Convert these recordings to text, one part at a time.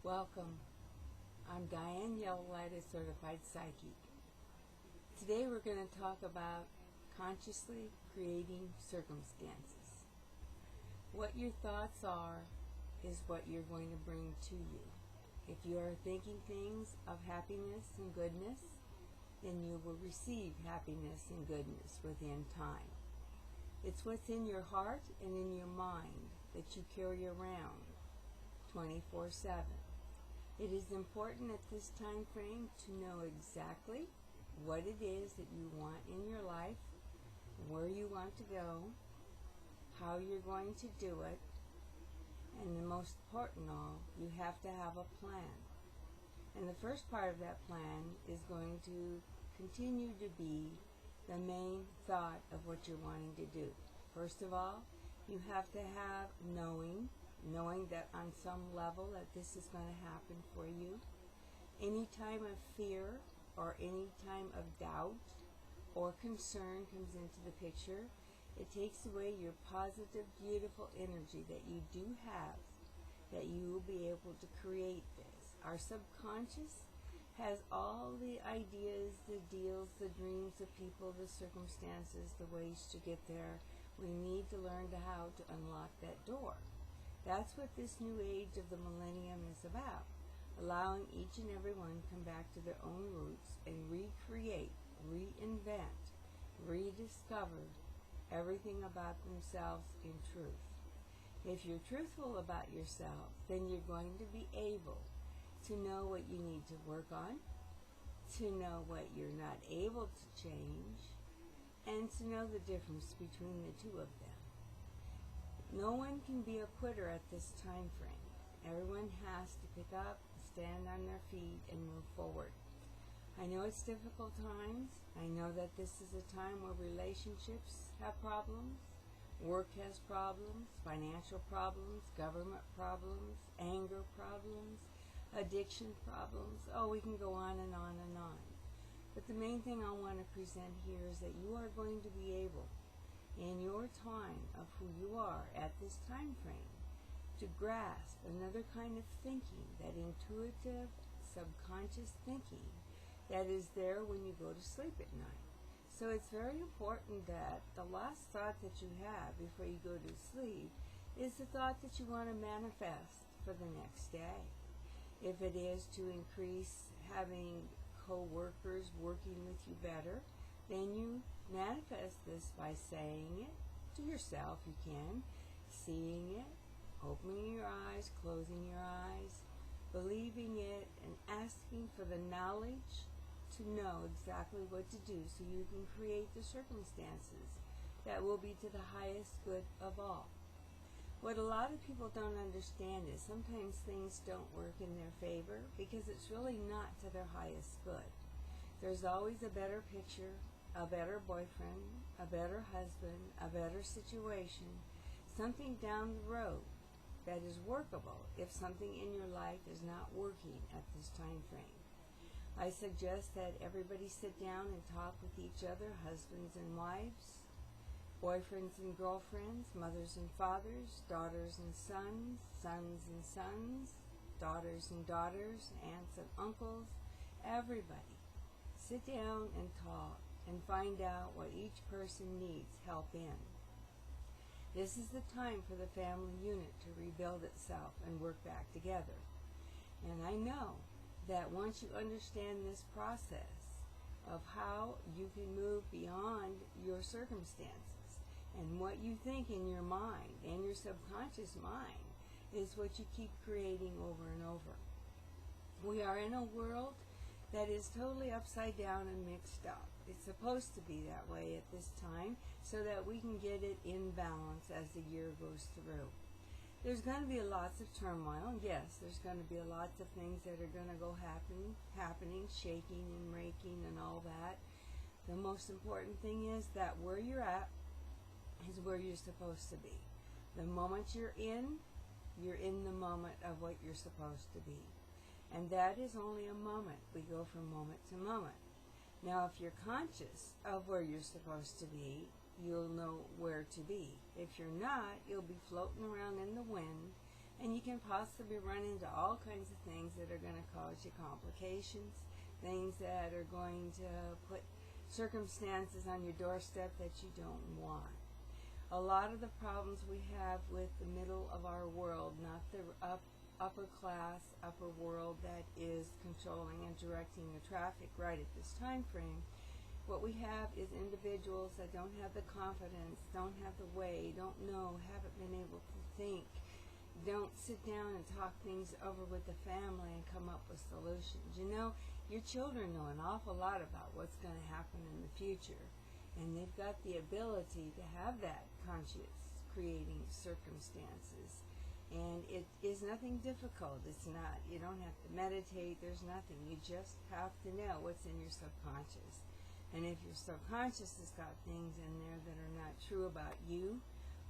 Welcome. I'm Diane Yellowlight, a certified psychic. Today we're going to talk about consciously creating circumstances. What your thoughts are is what you're going to bring to you. If you are thinking things of happiness and goodness, then you will receive happiness and goodness within time. It's what's in your heart and in your mind that you carry around 24/7. It is important at this time frame to know exactly what it is that you want in your life, where you want to go, how you're going to do it, and the most important of all, you have to have a plan. And the first part of that plan is going to continue to be the main thought of what you're wanting to do. First of all, you have to have knowing that on some level that this is going to happen for you. Any time of fear or any time of doubt or concern comes into the picture, it takes away your positive, beautiful energy that you do have, that you will be able to create this. Our subconscious has all the ideas, the deals, the dreams, the people, the circumstances, the ways to get there. We need to learn how to unlock that door. That's what this new age of the millennium is about, allowing each and every one to come back to their own roots and recreate, reinvent, rediscover everything about themselves in truth. If you're truthful about yourself, then you're going to be able to know what you need to work on, to know what you're not able to change, and to know the difference between the two of them. No one can be a quitter at this time frame. Everyone has to pick up, stand on their feet, and move forward. I know it's difficult times. I know that this is a time where relationships have problems, work has problems, financial problems, government problems, anger problems, addiction problems. Oh, we can go on and on and on. But the main thing I want to present here is that you are going to be able, in your time of who you are at this time frame, to grasp another kind of thinking, that intuitive, subconscious thinking that is there when you go to sleep at night. So it's very important that the last thought that you have before you go to sleep is the thought that you want to manifest for the next day. If it is to increase having co-workers working with you better, then you manifest this by saying it to yourself. You can, seeing it, opening your eyes, closing your eyes, believing it, and asking for the knowledge to know exactly what to do so you can create the circumstances that will be to the highest good of all. What a lot of people don't understand is sometimes things don't work in their favor because it's really not to their highest good. There's always a better picture, a better boyfriend, a better husband, a better situation, something down the road that is workable if something in your life is not working at this time frame. I suggest that everybody sit down and talk with each other, husbands and wives, boyfriends and girlfriends, mothers and fathers, daughters and sons, sons and sons, daughters and daughters, aunts and uncles, everybody. Sit down and talk and find out what each person needs help in. This is the time for the family unit to rebuild itself and work back together. And I know that once you understand this process of how you can move beyond your circumstances, and what you think in your mind and your subconscious mind is what you keep creating over and over. We are in a world that is totally upside down and mixed up. It's supposed to be that way at this time so that we can get it in balance as the year goes through. There's going to be lots of turmoil. Yes, there's going to be lots of things that are going to go happening, shaking and raking and all that. The most important thing is that where you're at is where you're supposed to be. The moment you're in the moment of what you're supposed to be. And that is only a moment. We go from moment to moment. Now, if you're conscious of where you're supposed to be, you'll know where to be. If you're not, you'll be floating around in the wind And you can possibly run into all kinds of things that are going to cause you complications, things that are going to put circumstances on your doorstep that you don't want. A lot of the problems we have with the middle of our world, not the upper class, upper world that is controlling and directing the traffic right at this time frame, what we have is individuals that don't have the confidence, don't have the way, don't know, haven't been able to think, don't sit down and talk things over with the family and come up with solutions. You know, your children know an awful lot about what's going to happen in the future, and they've got the ability to have that conscious creating circumstances. And it is nothing difficult. It's not. You don't have to meditate. There's nothing. You just have to know what's in your subconscious. And if your subconscious has got things in there that are not true about you,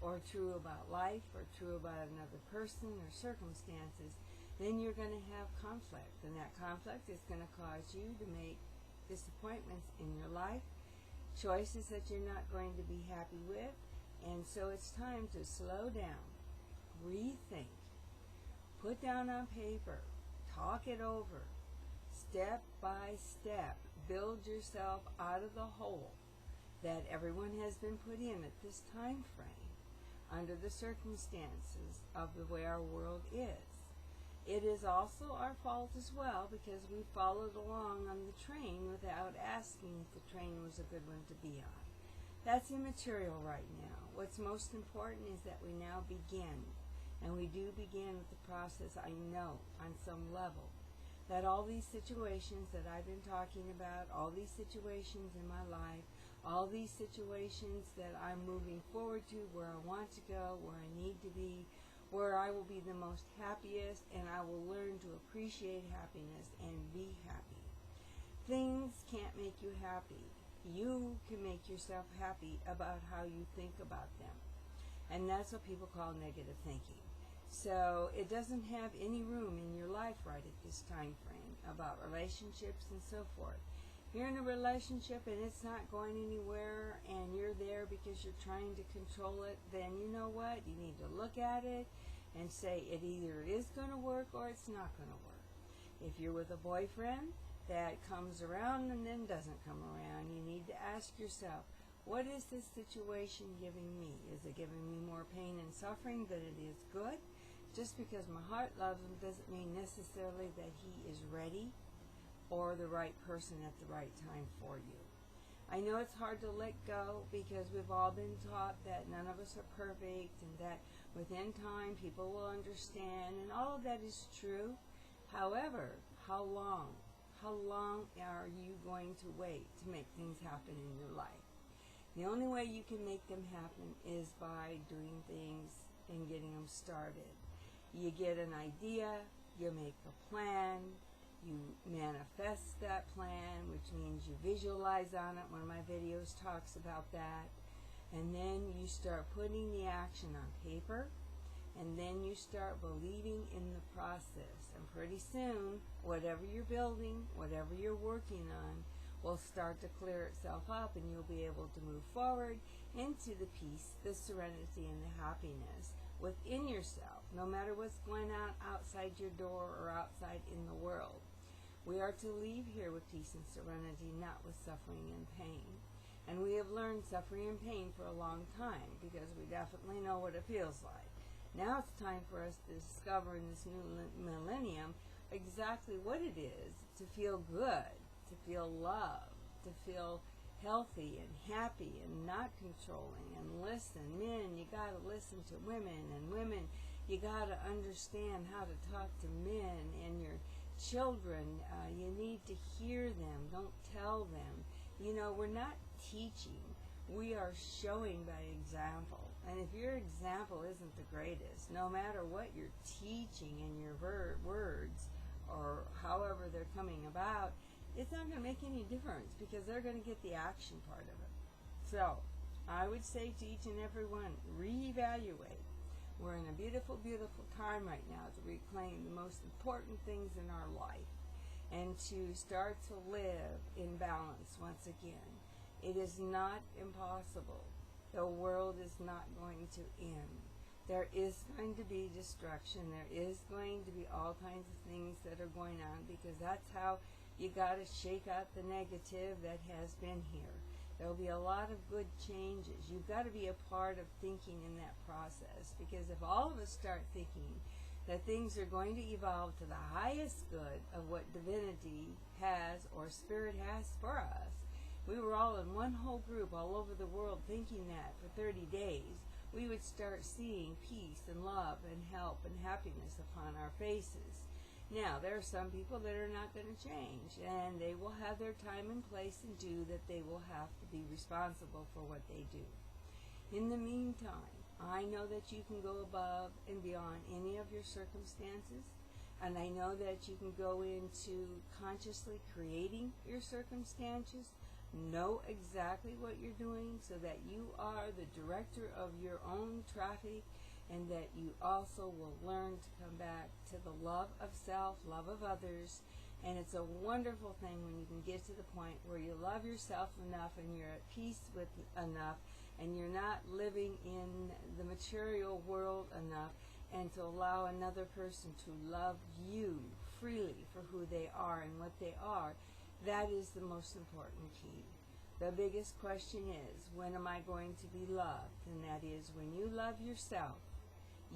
or true about life, or true about another person or circumstances, then you're going to have conflict. And that conflict is going to cause you to make disappointments in your life, choices that you're not going to be happy with. And so it's time to slow down, rethink, put down on paper, talk it over, step by step, build yourself out of the hole that everyone has been put in at this time frame under the circumstances of the way our world is. It is also our fault as well because we followed along on the train without asking if the train was a good one to be on. That's immaterial right now. What's most important is that we now begin, and we do begin with the process. I know on some level that all these situations that I've been talking about, all these situations in my life, all these situations that I'm moving forward to, where I want to go, where I need to be, where I will be the most happiest, and I will learn to appreciate happiness and be happy. Things can't make you happy. You can make yourself happy about how you think about them. And that's what people call negative thinking. So it doesn't have any room in your life right at this time frame about relationships and so forth. If you're in a relationship and it's not going anywhere and you're there because you're trying to control it, then you know what? You need to look at it and say it either is going to work or it's not going to work. If you're with a boyfriend that comes around and then doesn't come around, you need to ask yourself, what is this situation giving me? Is it giving me more pain and suffering than it is good? Just because my heart loves him doesn't mean necessarily that he is ready or the right person at the right time for you. I know it's hard to let go because we've all been taught that none of us are perfect and that within time people will understand, and all of that is true. However, how long? How long are you going to wait to make things happen in your life? The only way you can make them happen is by doing things and getting them started. You get an idea, you make a plan, you manifest that plan, which means you visualize on it. One of my videos talks about that. And then you start putting the action on paper, and then you start believing in the process. And pretty soon, whatever you're building, whatever you're working on, will start to clear itself up, and you'll be able to move forward into the peace, the serenity, and the happiness within yourself, no matter what's going on outside your door or outside in the world. We are to leave here with peace and serenity, not with suffering and pain. And we have learned suffering and pain for a long time because we definitely know what it feels like. Now it's time for us to discover in this new millennium exactly what it is to feel good, to feel loved, to feel healthy and happy and not controlling, and listen. Men, you got to listen to women, and women, you got to understand how to talk to men, and your children, you need to hear them, don't tell them. You know, we're not teaching, we are showing by example. And if your example isn't the greatest, no matter what you're teaching in your words or however they're coming about, it's not going to make any difference because they're going to get the action part of it. So I would say to each and every one, reevaluate. We're in a beautiful, beautiful time right now to reclaim the most important things in our life and to start to live in balance once again. It is not impossible. The world is not going to end. There is going to be destruction. There is going to be all kinds of things that are going on, because that's how you got to shake out the negative that has been here. There will be a lot of good changes. You've got to be a part of thinking in that process, because if all of us start thinking that things are going to evolve to the highest good of what divinity has or spirit has for us, we were all in one whole group all over the world thinking that for 30 days, we would start seeing peace and love and help and happiness upon our faces. Now, there are some people that are not going to change, and they will have their time and place and do that. They will have to be responsible for what they do. In the meantime, I know that you can go above and beyond any of your circumstances, and I know that you can go into consciously creating your circumstances, know exactly what you're doing so that you are the director of your own traffic, and that you also will learn to come back to the love of self, love of others. And it's a wonderful thing when you can get to the point where you love yourself enough and you're at peace with enough, and you're not living in the material world enough, and to allow another person to love you freely for who they are and what they are. That is the most important key. The biggest question is, when am I going to be loved? And that is, when you love yourself,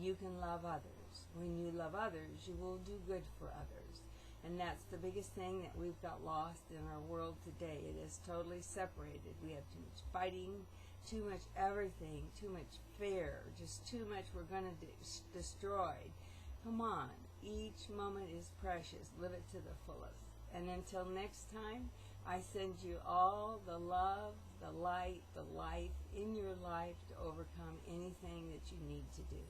you can love others. When you love others, you will do good for others. And that's the biggest thing that we've got lost in our world today. It is totally separated. We have too much fighting, too much everything, too much fear, just too much we're going to destroy. Come on, each moment is precious. Live it to the fullest. And until next time, I send you all the love, the light, the life in your life to overcome anything that you need to do.